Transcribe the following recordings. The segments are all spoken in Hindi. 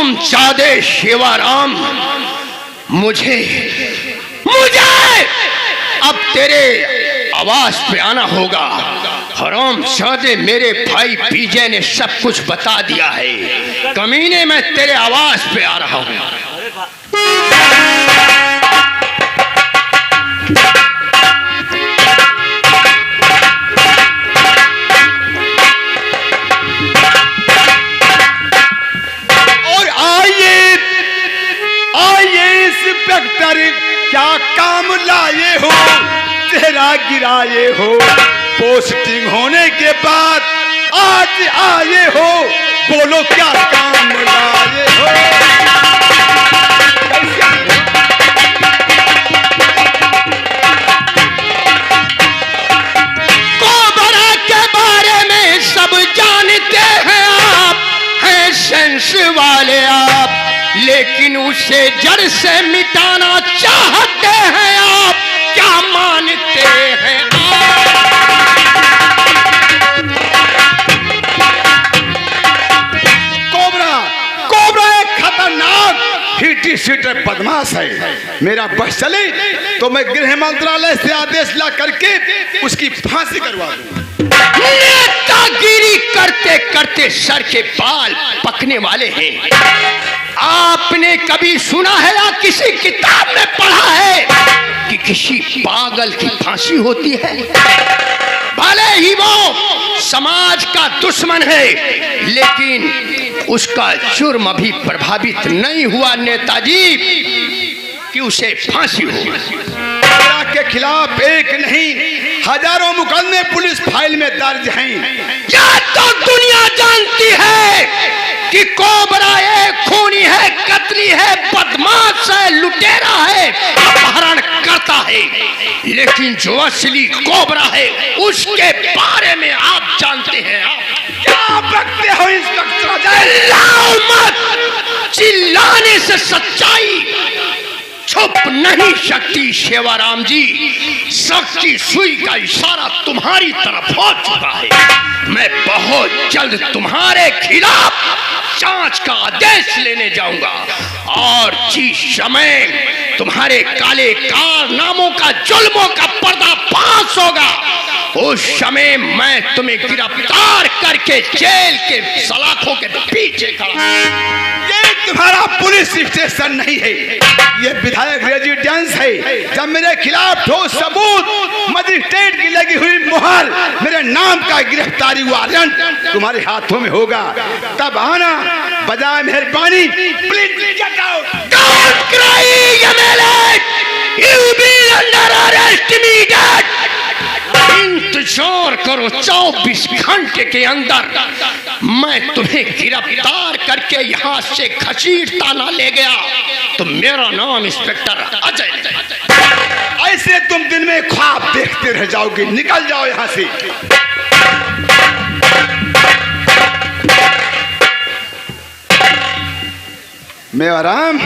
हरामजादे शिवाराम, मुझे अब तेरे आवाज पे आना होगा। हरामजादे, मेरे भाई पीजे ने सब कुछ बता दिया है। कमीने, मैं तेरे आवाज पे आ रहा हूं। और आइए इंस्पेक्टर, क्या काम लाए हो, चेहरा गिराए हो, पोस्टिंग होने के बाद आज आए हो, बोलो क्या काम लाए हो। कोबरा के बारे में सब जानते हैं आप, हैं सेंस वाले आप, लेकिन उसे जड़ से मिटाना चाहते हैं आप। क्या मानते हैं आप? कोबरा एक खतरनाक हिटी सीटर बदमाश है। मेरा बस चले तो मैं गृह मंत्रालय से आदेश ला करके उसकी फांसी करवा दूं। नेतागिरी करते करते सर के बाल पकने वाले हैं। आपने कभी सुना है या किसी किताब में पढ़ा है कि किसी पागल की फांसी होती है? भले ही वो समाज का दुश्मन है, लेकिन उसका जुर्म अभी प्रभावित नहीं हुआ नेताजी कि उसे फांसी हो। के खिलाफ एक नहीं हजारों मुकदमे पुलिस फाइल में दर्ज हैं। या तो दुनिया जानती है कि कोबरा एक खूनी है, कतली है, बदमाश है, लुटेरा है, अपहरण करता है, लेकिन जो असली कोबरा है उसके बारे में आप जानते हैं। आप क्या बकते हो इंस्पेक्टर? चिल्लाओ मत, चिल्लाने से सच्चाई छुप नहीं सकती। शिवराम जी, सच्ची सुई का इशारा तुम्हारी तरफ हो चुका है। मैं बहुत जल्द तुम्हारे खिलाफ जांच का आदेश लेने जाऊंगा, और जिस समय तुम्हारे काले कारनामों का, जुल्मों का पर्दाफाश होगा, उस समय मैं तुम्हें गिरफ्तार करके जेल के सलाखों के पीछे खड़ा। ये तुम्हारा पुलिस स्टेशन नहीं है, ये विधायक रेजिडेंस है। जब मेरे खिलाफ ठोस सबूत, मजिस्ट्रेट की लगी हुई मुहर, मेरे नाम का गिरफ्तारी वारंट तुम्हारे हाथों में होगा, तब आना। बजाय मेहरबानी please get out. Don't cry MLA, you be under arrest immediate. इंतजार करो, 24 घंटे के अंदर मैं तुम्हें गिरफ्तार करके यहाँ से घसीटता ना ले गया तो मेरा नाम इंस्पेक्टर अजय नहीं। ऐसे तुम दिन में ख्वाब देखते रह जाओगे। निकल जाओ यहाँ से। मेवाराम,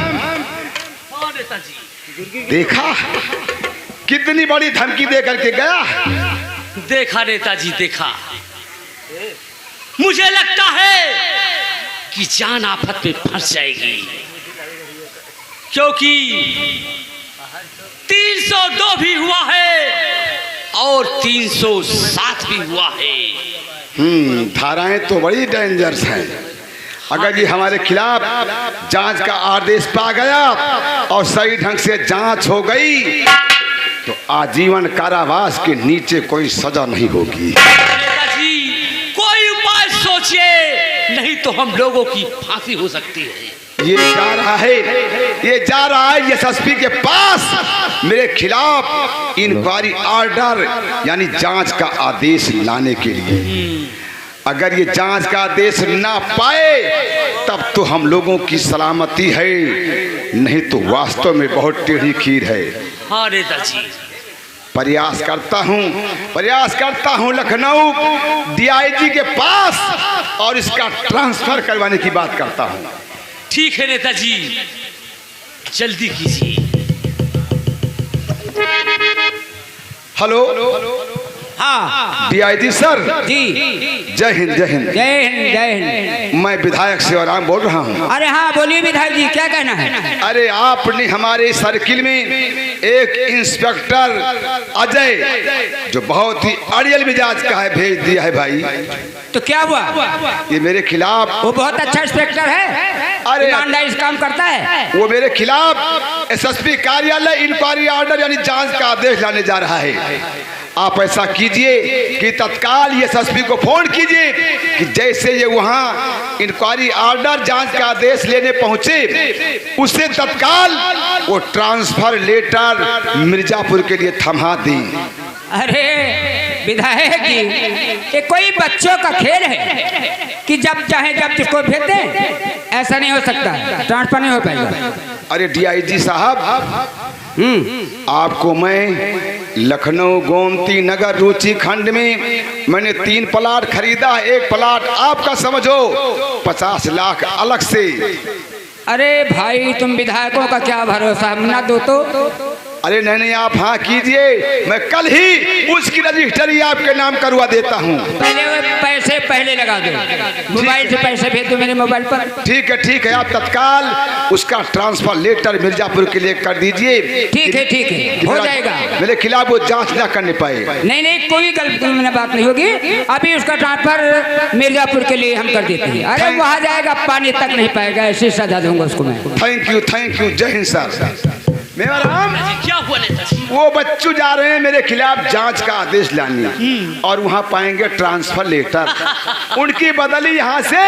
देखा कितनी बड़ी धमकी दे करके गया। देखा नेताजी, देखा। मुझे लगता है कि जान आफत में फंस जाएगी, क्योंकि 302 भी हुआ है और 307 भी हुआ है। धाराएं तो बड़ी डेंजरस हैं। अगर ये हमारे खिलाफ जांच का आदेश पा गया और सही ढंग से जांच हो गई तो आजीवन कारावास के नीचे कोई सजा नहीं होगी। नेताजी, कोई उपाय सोचिए, नहीं तो हम लोगों की फांसी हो सकती है। ये जा रहा है एसएसपी के पास मेरे खिलाफ इंक्वायरी ऑर्डर यानी जांच का आदेश लाने के लिए। अगर ये जांच का आदेश ना पाए तब तो हम लोगों की सलामती है, नहीं तो वास्तव में बहुत टेढ़ी खीर है। हाँ नेताजी, प्रयास करता हूँ लखनऊ डीआईजी के पास और इसका ट्रांसफर करवाने की बात करता हूँ। ठीक है नेताजी, जल्दी कीजिए। हेलो हाँ डीआईजी सर, जी, जय हिंद जय हिंद। जय हिंद जय हिंद। मैं विधायक सेवाराम बोल रहा हूँ। अरे हाँ बोलिए विधायक जी, क्या कहना है? अरे आपने हमारे सर्किल में एक इंस्पेक्टर अजय, जो बहुत ही अड़ियल मिजाज का है, भेज दिया है भाई। तो क्या हुआ? ये मेरे खिलाफ, वो बहुत अच्छा इंस्पेक्टर है, अरे ईमानदारी से काम करता है। वो मेरे खिलाफ एसएसपी कार्यालय इंक्वायरी ऑर्डर यानी जांच का आदेश लाने जा रहा है। आप ऐसा कीजिए कि तत्काल ये एसएसपी को फोन कीजिए कि जैसे ये वहाँ इंक्वायरी ऑर्डर जांच का आदेश लेने पहुंचे, उससे तत्काल वो ट्रांसफर लेटर मिर्जापुर के लिए थमा दी। अरे विधायक जी, ये कोई बच्चों का खेल है कि जब चाहे जब जिसको भेज दें? ऐसा नहीं हो सकता, ट्रांसफर नहीं हो पाएगा। अरे डीआईजी साहब, आपको मैं लखनऊ गोमती नगर रुचि खंड में मैंने 3 प्लाट खरीदा। एक प्लाट आपका समझो 50 लाख अलग से। अरे भाई, तुम विधायकों का क्या भरोसा, हम ना दो तो। अरे नहीं, आप हाँ कीजिए, मैं कल ही उसकी रजिस्ट्री आपके नाम करवा देता हूँ। पहले वो पैसे पहले लगा दो, मोबाइल से पैसे भेज दो मेरे मोबाइल पर। ठीक है, आप तत्काल उसका ट्रांसफर लेटर मिर्जापुर के लिए कर दीजिए। ठीक है, हो जाएगा। मेरे खिलाफ वो जांच ना करने पाए। नहीं, कोई गलत बात नहीं होगी। अभी उसका ट्रांसफर मिर्जापुर के लिए हम कर देते हैं। अरे वहाँ जाएगा, पानी तक नहीं पाएगा, ऐसी सजा दूंगा उसको मैं। थैंक यू, जय हिंद सर। मेरा राम, क्या हुआ नेताजी? वो बच्चू जा रहे हैं मेरे खिलाफ जांच का आदेश लाने, और वहां पाएंगे ट्रांसफर लेटर। उनकी बदली यहां से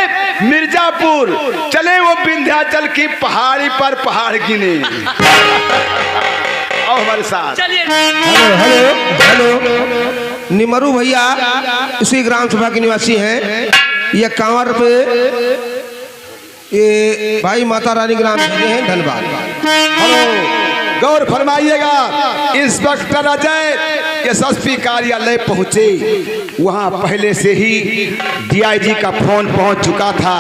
मिर्जापुर, चले वो विंध्याचल की पहाड़ी पर पहाड़ गिने। आओ हमारे साथ। चलिए। हेलो, निमरू भैया इसी ग्राम सभा के निवासी हैं। ये कांवर पे ये भाई माता रानी ग्राम भेजे हैं, धन्यवाद। हेलो, गौर फरमाइएगा, इंस्पेक्टर अजय एसएसपी कार्यालय पहुंचे। वहां पहले से ही डीआईजी का फोन पहुंच चुका था।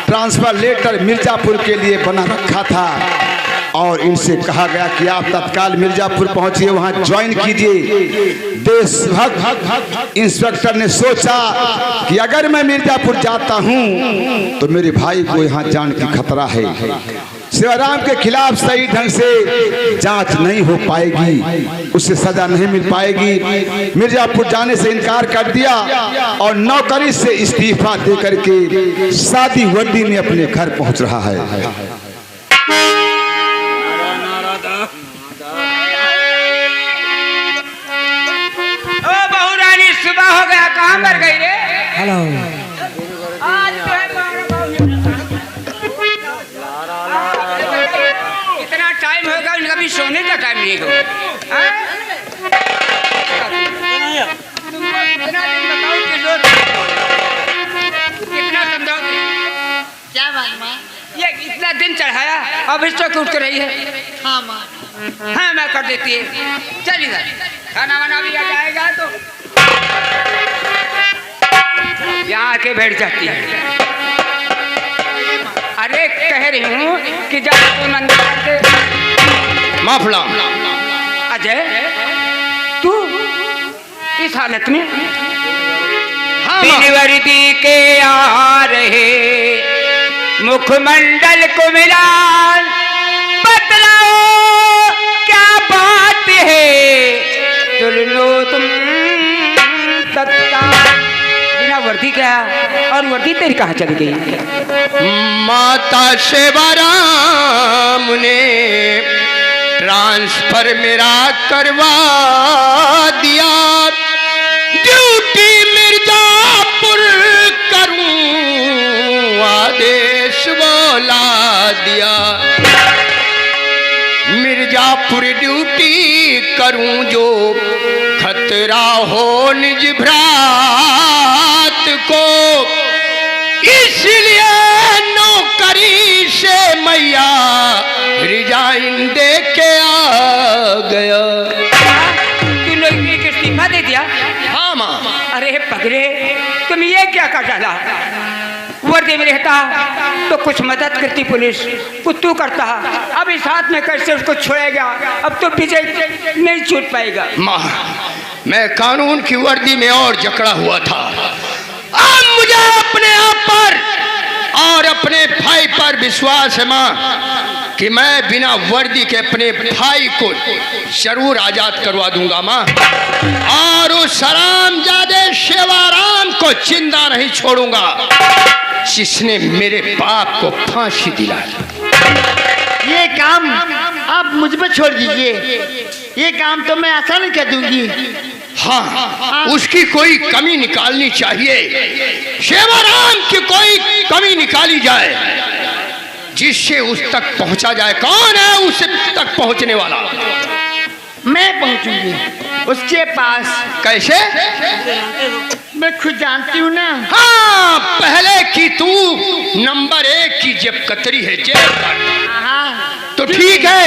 ट्रांसफर लेटर मिर्जापुर के लिए बना रखा था, और इनसे कहा गया कि आप तत्काल मिर्जापुर पहुंचिए, वहां ज्वाइन कीजिए। देशभक्त इंस्पेक्टर ने सोचा कि अगर मैं मिर्जापुर जाता हूं तो मेरे भाई को यहां जान की खतरा है। सेवाराम के खिलाफ सही ढंग से जांच नहीं हो पाएगी, उससे सजा नहीं मिल पाएगी। मिर्जापुर जाने से इनकार कर दिया और नौकरी से इस्तीफा दे करके शादी वर्दी में अपने घर पहुंच रहा है। सुबह हो गया, कहाँ मर गई रे? हेलो, आज तो है इतना टाइम होगा, उनका भी सोने का टाइम नहीं होगा। तुमको कितना दिन बताओ कि लोग कितना समझाओ? क्या बात माँ? ये इतना दिन चढ़ाया, अब इस तक उठ कर रही है। हाँ माँ। हाँ मैं कर देती है। चल इधर, खाना वाना भी आ जाएगा तो यहाँ आके बैठ जाती है। अरे कह रही हूँ कि जब तू मंदिर के माफला अजय, तू इस हालत में? हाँ बिन वर्दी के आ रहे मुखमंडल को मिला, बतलाओ क्या बात है, चल लो तुम तत्काल। बिना वर्दी क्या, और वर्दी तेरी कहाँ चली गई? माता सेवाराम ने ट्रांसफर मेरा करवा दिया, ड्यूटी मिर्जापुर करूं आदेश बोला दिया। मिर्जापुर ड्यूटी करूं जो खतरा हो निज भ्रात को, इसलिए नौकरी से मैया रिजाइन दे के आ गया। तूने इस्तीफा दे दिया? हाँ माँ। अरे पगले, तुम ये क्या कर डाला? वर्दी में रहता तो कुछ मदद करती पुलिस, कुछ तू करता। अब इस हाथ में कैसे उसको छोड़ेगा? अब तो विजय नहीं छूट पाएगा। माँ मैं कानून की वर्दी में और जकड़ा हुआ था। अब मुझे अपने आप पर और अपने भाई पर विश्वास है माँ कि मैं बिना वर्दी के अपने भाई को जरूर आजाद करवा दूंगा माँ, और उस हरामजादे शेवाराम को जिंदा नहीं छोड़ूंगा जिसने मेरे बाप को फांसी दिलाई। ये काम आप मुझ पर छोड़ दीजिए, ये काम तो मैं आसान कर दूंगी। हाँ, उसकी कोई कमी निकालनी चाहिए, शेवाराम की कोई कमी निकाली जाए जिससे उस तक पहुंचा जाए। कौन है उस तक पहुंचने वाला? मैं पहुंचूंगी उसके पास। कैसे? मैं खुद जानती हूँ ना। हाँ, पहले की तू नंबर 1 की जेब कतरी है जेब पर। हाँ, तो ठीक है,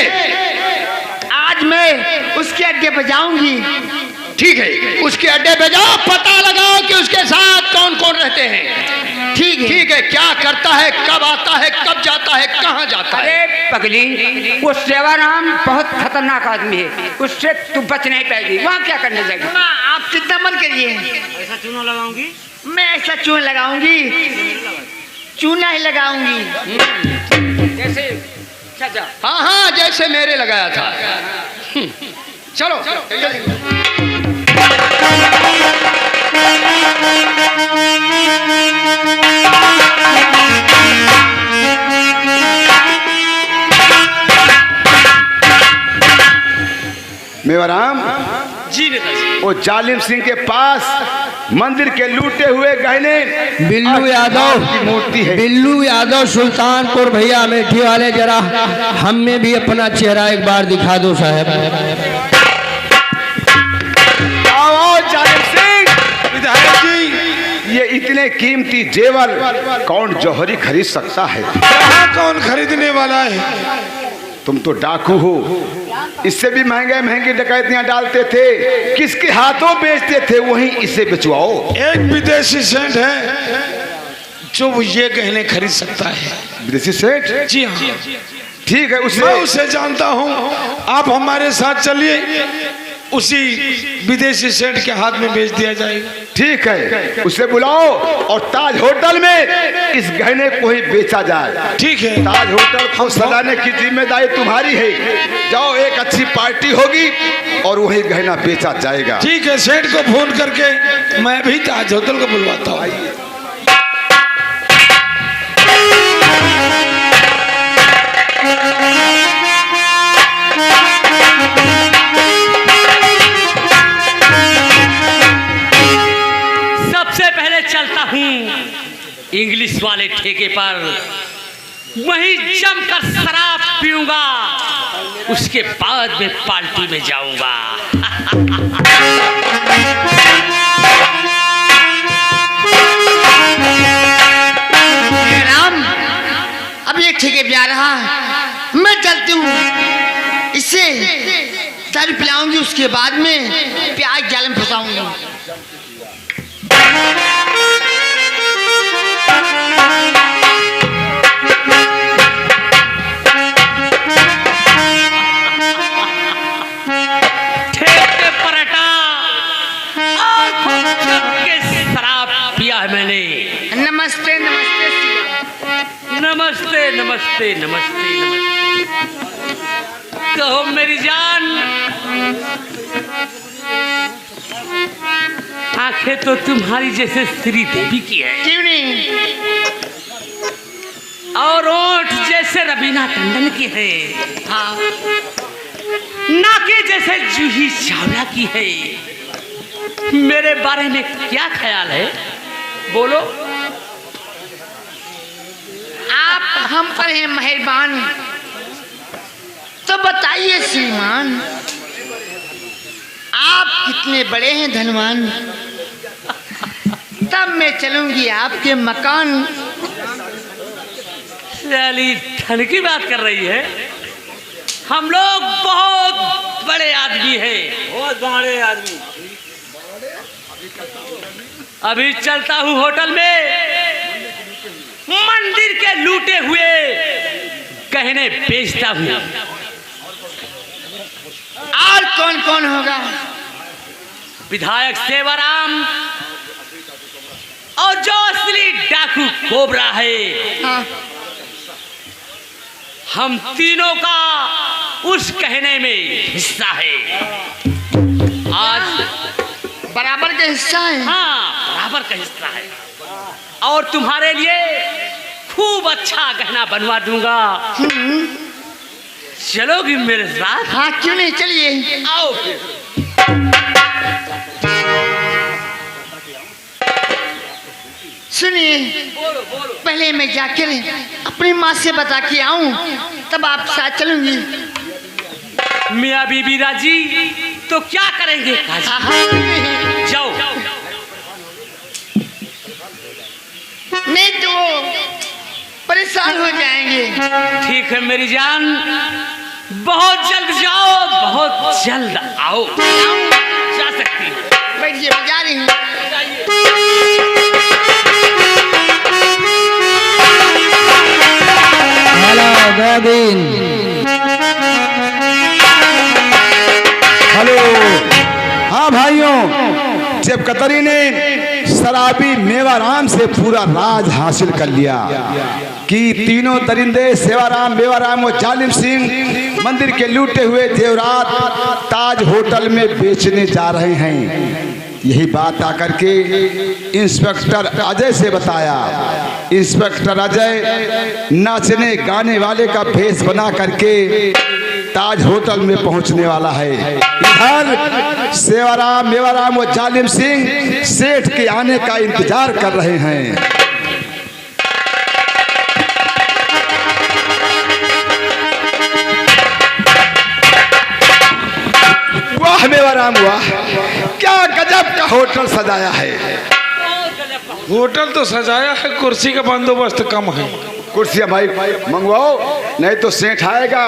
आज मैं उसके अड्डे पर जाऊंगी। ठीक है, उसके अड्डे पे जाओ, पता लगाओ कि उसके साथ कौन कौन रहते हैं। ठीक है, ठीक है, क्या करता है, कब आता है, कब जाता है, कहाँ जाता है। अरे पगली, वो सेवाराम बहुत खतरनाक आदमी है, उससे तू बच नहीं पाएगी। वहाँ क्या करने जाएगी? माँ आप चिंता मत करिए। ऐसा चूना लगाऊंगी, मैं ऐसा चूना लगाऊंगी, चूना ही लगाऊंगी। जैसे अच्छा, हाँ हाँ, जैसे मेरे लगाया था। चलो, मेवाराम जी नेताजी। वो जालिम सिंह के पास मंदिर के लूटे हुए गहने बिल्लू यादव की मूर्ति है। बिल्लू यादव सुल्तानपुर भैया अमेठी वाले, जरा हमें भी अपना चेहरा एक बार दिखा दो साहब। आओ जालिम सिंह। विधायक जी, ये इतने कीमती जेवर कौन जौहरी खरीद सकता है? यहाँ कौन खरीदने वाला है? तुम तो डाकू हो, इससे भी महंगे महंगी डकैतियां डालते थे, किसके हाथों बेचते थे, वहीं इसे बेचवाओ। एक विदेशी सेठ है जो ये गहने खरीद सकता है। विदेशी सेठ? जी हाँ, ठीक है, मैं उसे जानता हूँ। आप हमारे साथ चलिए, उसी विदेशी सेठ के हाथ में बेच दिया जाएगा। ठीक है, उसे बुलाओ और ताज होटल में इस गहने को ही बेचा जाए। ठीक है, ताज होटल को सजाने की जिम्मेदारी तुम्हारी है। जाओ, एक अच्छी पार्टी होगी और वही गहना बेचा जाएगा। ठीक है, सेठ को फोन करके मैं भी ताज होटल को बुलवाता हूँ। चलता हूँ इंग्लिश वाले ठेके पर, वहीं जमकर शराब पीऊंगा, उसके बाद में पार्टी में जाऊंगा। राम, अब ये ठेके पे आ रहा, मैं चलती हूँ, इससे दारू पिलाऊंगी, उसके बाद में प्याज जाल में फंसाऊंगी। ठेके पलटा और खूब जम के शराब पिया है मैंने। नमस्ते नमस्ते नमस्ते नमस्ते नमस्ते नमस्ते। कहो मेरी जान, आंखें तो तुम्हारी जैसे श्री देवी की है। क्यों नहीं? और ओठ जैसे रवीना टंडन की है। हाँ, नाके जैसे जूही चावला की है। मेरे बारे में क्या ख्याल है, बोलो। आप हम पर हैं मेहरबान, तो बताइए श्रीमान, आप कितने बड़े हैं धनवान, तब मैं चलूंगी आपके मकान। साली धन की बात कर रही है? हम लोग बहुत बड़े आदमी हैं, बहुत बड़े आदमी। अभी चलता हूँ होटल में, मंदिर के लूटे हुए गहने बेचता हूँ। और कौन कौन होगा? विधायक सेवाराम और जो असली डाकू कोबरा है, हाँ। हम तीनों का उस कहने में हिस्सा है। आज बराबर का हिस्सा है। हाँ, बराबर का हिस्सा है और तुम्हारे लिए खूब अच्छा गहना बनवा दूंगा। चलोगी मेरे साथ? हाँ, क्यों नहीं, चलिए। आओ फिर। सुनिए, पहले मैं जाकर अपनी माँ से बता के आऊं, तब आप साथ चलूंगी। मियाँ बीबी राजी तो क्या करेंगे काजी? हाँ, जाओ। नहीं तो वो परेशान हो जाएंगे। ठीक है मेरी जान, बहुत जल्द जाओ, बहुत जल्द आओ। जा सकती हो। बैठिए, मैं जा रही हूँ। हेलो। हाँ भाइयों, जब कतरी ने शराबी मेवाराम से पूरा राज हासिल कर लिया कि तीनों दरिंदे सेवाराम, मेवाराम और जालिम सिंह मंदिर के लूटे हुए जेवरात ताज होटल में बेचने जा रहे हैं, यही बात आकर के इंस्पेक्टर अजय से बताया। इंस्पेक्टर अजय नाचने गाने वाले का भेष बना करके ताज होटल में पहुंचने वाला है। इधर सेवाराम, मेवाराम और जालिम सिंह सेठ के आने का इंतजार कर रहे हैं। वाह मेवाराम वाह, क्या गजब का होटल सजाया है। होटल तो सजाया है, कुर्सी का बंदोबस्त कम है। कुर्सियां भाई मंगवाओ, नहीं तो सेठ आएगा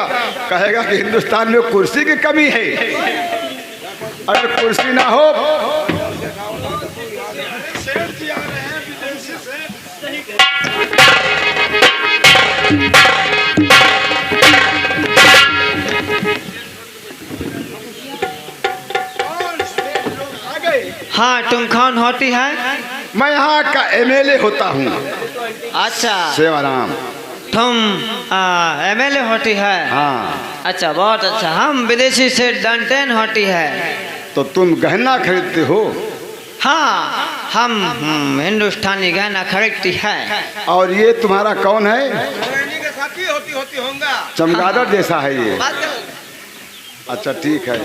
कहेगा कि हिंदुस्तान में कुर्सी की कमी है। अगर कुर्सी ना हो हाँ, तुम कौन होती है? मैं यहाँ का एमएलए होता हूँ। अच्छा, सेवाराम। तुम एमएलए होती है? हाँ। अच्छा, बहुत अच्छा। हम विदेशी से डंटेन होती है। तो तुम गहना खरीदते हो? हाँ, हम हिंदुस्तानी गहना खरीदती है। और ये तुम्हारा कौन है? साथी होती होगा। चमगादड़ जैसा है ये। अच्छा ठीक है।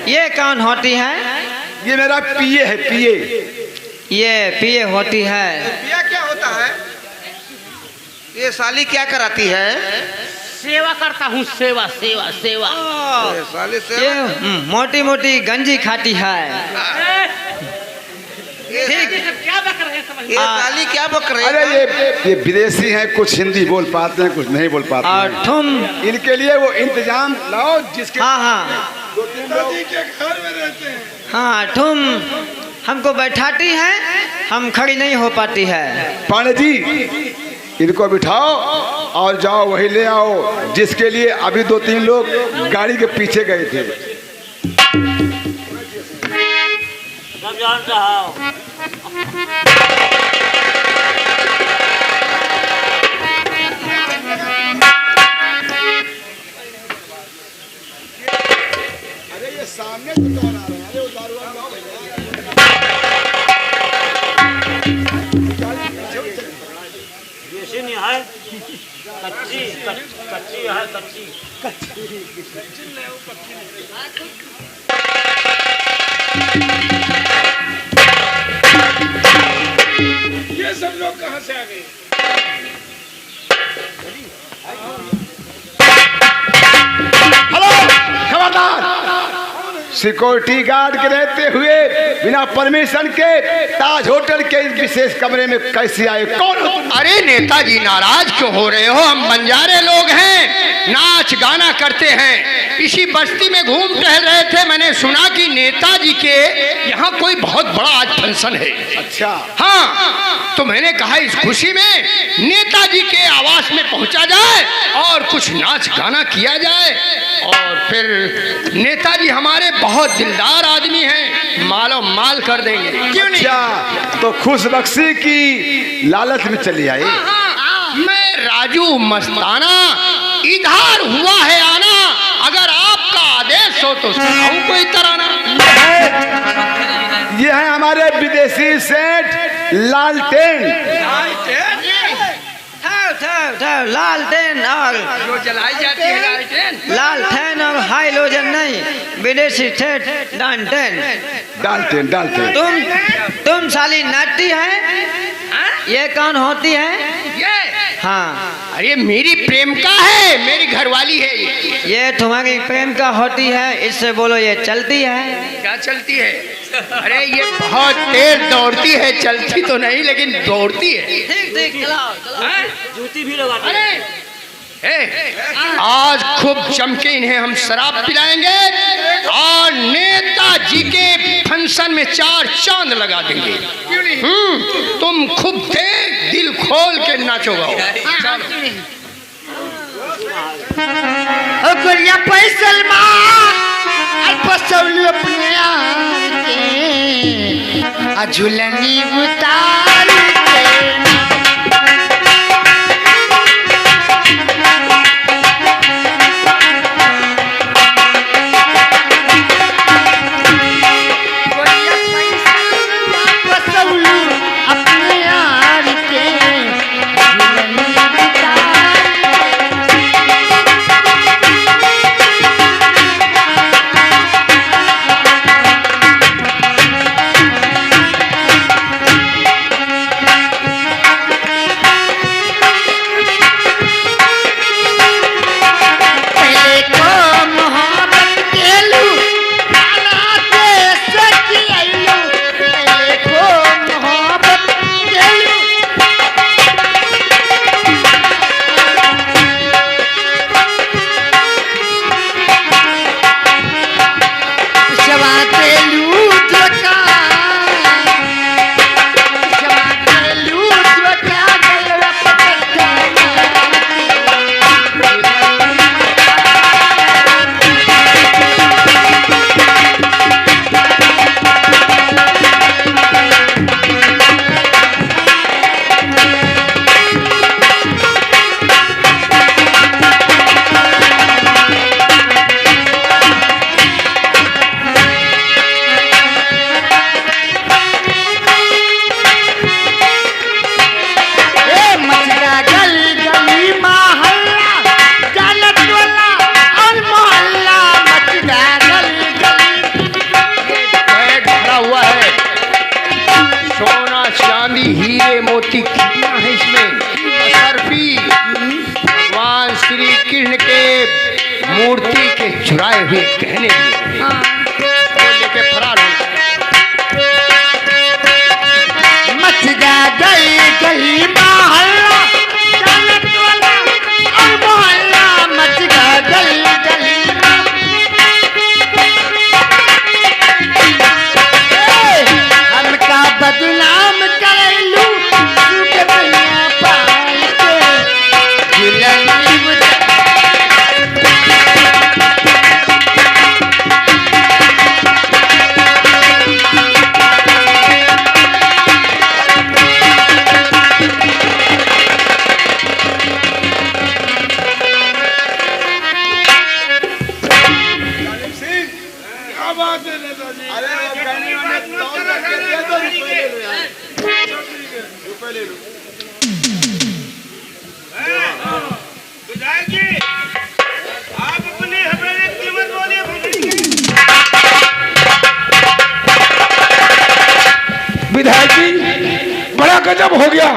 ये कौन होती है? ये मेरा पीए है, पीए। ये पीए होती है। पिया क्या होता है? ये साली क्या कराती है? सेवा करता हूँ, सेवा सेवा सेवा। साली से ये मोटी मोटी गंजी खाती है। क्या बक रहे हैं समझ? ये साली क्या बक रही अरे है? ये विदेशी हैं, कुछ हिंदी बोल पाते हैं, कुछ नहीं बोल पाते और हैं। तुम? इनके लिए वो इंतजाम लाओ जिसके हाँ हाँ के घर में रहते हैं। हाँ, तुम हमको बैठाती है, हम खड़ी नहीं हो पाती है। पांडे जी इनको बिठाओ और जाओ वही ले आओ जिसके लिए अभी 2-3 लोग गाड़ी के पीछे गए थे। सब जान रहा हूँ। अरे ये सामने तो कौन आ रहा है? अरे वो दारू वाला लाओ देसी नहीं है, कच्ची कच्ची है, कच्ची। ये सब लोग कहाँ से आ गए? हेलो खबरदार, सिक्योरिटी गार्ड के रहते हुए बिना परमिशन के ताज होटल के इस विशेष कमरे में कैसे आए? कौन हो तुम? अरे नेताजी नाराज क्यों हो रहे हो? हम बंजारे लोग हैं, नाच गाना करते हैं। इसी बस्ती में घूम टहल रहे थे, मैंने सुना कि नेताजी के यहाँ कोई बहुत बड़ा आज फंक्शन है। अच्छा। हाँ, तो मैंने कहा इस खुशी में नेताजी के आवास में पहुंचा जाए और कुछ नाच गाना किया जाए। और फिर नेताजी हमारे बहुत दिलदार आदमी हैं, मालो माल कर देंगे, क्यों नहीं? अच्छा, तो खुशबख्शी की लालच में चली आई। मैं राजू मस्ताना, इधर हुआ है आना, अगर आपका आदेश हो तो सुनाऊं कोई तराना। ये है हमारे विदेशी सेठ लालटेन। लालटेन और जो जलाई जाती है लालटेन, लालटेन और हाइलोजन नहीं, विदेशी सेठ डालटेन। डालटेन डालटेन। तुम साली नाटी है? ये कौन होती है? ये हाँ, अरे मेरी प्रेमिका है, मेरी घरवाली है। ये तुम्हारी प्रेम का होती है, इससे बोलो ये चलती है। क्या चलती है? अरे ये बहुत तेज दौड़ती है, चलती तो नहीं लेकिन दौड़ती है। ठीक ठीक, चलाओ चलाओ। जूती भी लगा। आज खूब जम के इन्हें हम शराब पिलाएंगे और नेताजी के फंक्शन में 4 चांद लगा देंगे। तुम खूब देख, दिल खोल के नाचो गाओ। गुड़िया पैसल पसौली अपने झुलनी उतार हीरे मोती कितना है इसमें? असरफी भगवान श्री कृष्ण के मूर्ति के चुराए हुए गहने लेके फरार हो। मच गई गली मोहल्ला और मोहल्ला मच गई गली हमका बदनाम करलू के भैया पाल के विधायक जी, बड़ा गजब हो गया।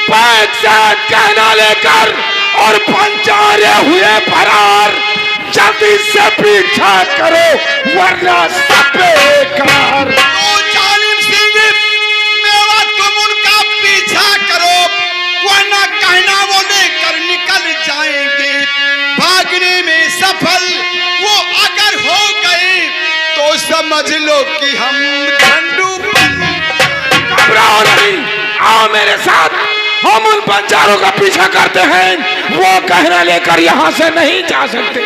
पैसा कहना लेकर और पंचारे हुए फरार। जल्दी से पीछा करो वरना सब बेकार। तो जालिम सिंह मेवा तुम उनका पीछा करो वरना कहना वो लेकर निकल जाएंगे। भागने में सफल वो अगर हो गए तो समझ लो कि हम झंडू। घबराओ नहीं, आओ मेरे साथ, हम उन बंजारों का पीछा करते हैं। वो कहना लेकर यहाँ से नहीं जा सकते।